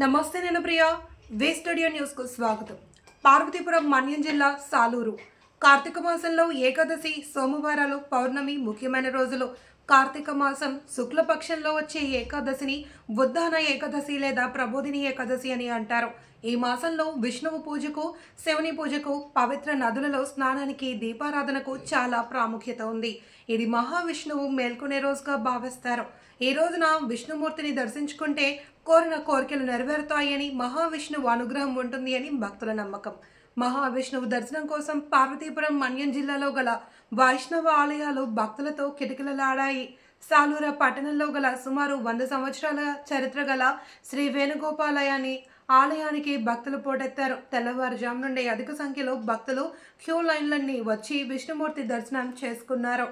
నమస్తే నేను ప్రియా వే studio news కు స్వాగతం. పార్వతీపురం మన్యం జిల్లా సాలూరు కార్తీక మాసంలో ఏకాదశి సోమవారాలు పౌర్ణమి ముఖ్యమైన రోజులు. కార్తీక మాసం శుక్లపక్షంలో వచ్చే ఏకాదశిని ఉద్దాన ఏకాదశి లేదా ప్రబోధిని ఏకాదశి అని అంటారు. ఈ మాసంలో విష్ణువు పూజకు, శివుని పూజకు, పవిత్ర నదులలో స్నానానికి, దీపారాధనకు చాలా ప్రాముఖ్యత ఉంది. ఇది మహావిష్ణువు మేల్కొనే రోజుగా భావిస్తారు. ఈ రోజున విష్ణుమూర్తిని దర్శించుకుంటే కోరిన కోరికలు నెరవేరుతాయని, మహావిష్ణువు అనుగ్రహం ఉంటుంది అని భక్తుల నమ్మకం. మహావిష్ణువు దర్శనం కోసం పార్వతీపురం మన్యం జిల్లాలో గల వైష్ణవ ఆలయాలు భక్తులతో కిటకిలలాడాయి. సాలూరు పట్టణంలో గల సుమారు 100 సంవత్సరాల చరిత్ర గల శ్రీ వేణుగోపాలయాన్ని ఆలయానికి భక్తులు పోటెత్తారు. తెల్లవారుజాము నుండి అధిక సంఖ్యలో భక్తులు క్యూ లైన్లన్నీ వచ్చి విష్ణుమూర్తి దర్శనం చేసుకున్నారు.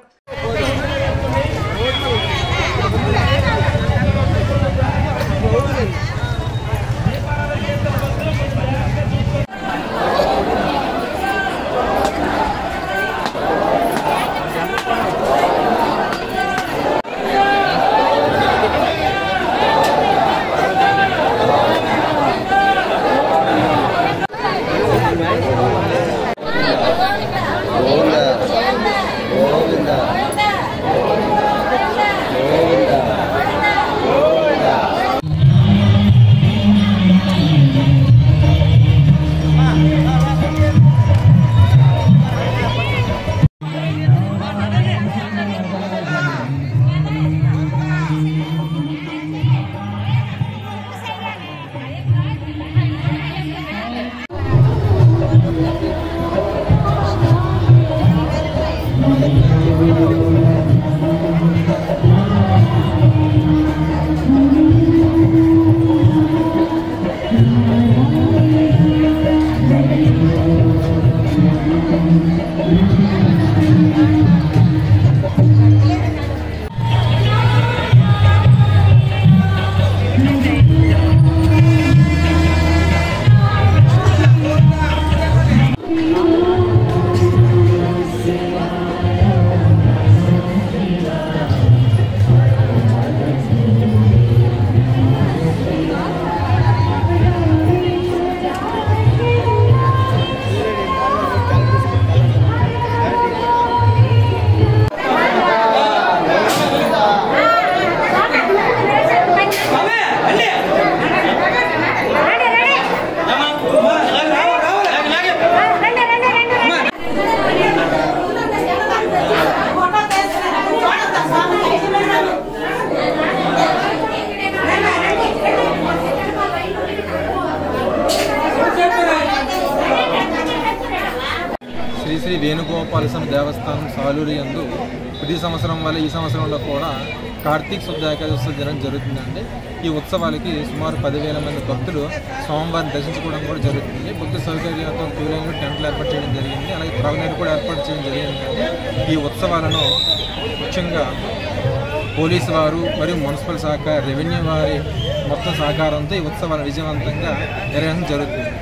శ్రీ వేణుగోపాలస్వామి దేవస్థానం సాలూరు యందు ప్రతి సంవత్సరం వల్ల ఈ సంవత్సరంలో కూడా కార్తీక శుద్ధ ఏకాదశి దినం జరుగుతుందండి. ఈ ఉత్సవాలకి సుమారు 10,000 మంది భక్తులు సోమవారం దర్శించుకోవడం కూడా జరుగుతుంది. భక్తుల సౌకర్యంతో క్యూ లైన్లు, టెంట్లు ఏర్పాటు చేయడం జరిగింది. అలాగే త్రాగునీరు కూడా ఏర్పాటు చేయడం జరిగింది. ఈ ఉత్సవాలను ముఖ్యంగా పోలీసు వారు మరియు మున్సిపల్ శాఖ, రెవెన్యూ వారి మొత్తం సహకారంతో ఈ ఉత్సవాలు విజయవంతంగా నిర్వహించడం జరుగుతుంది.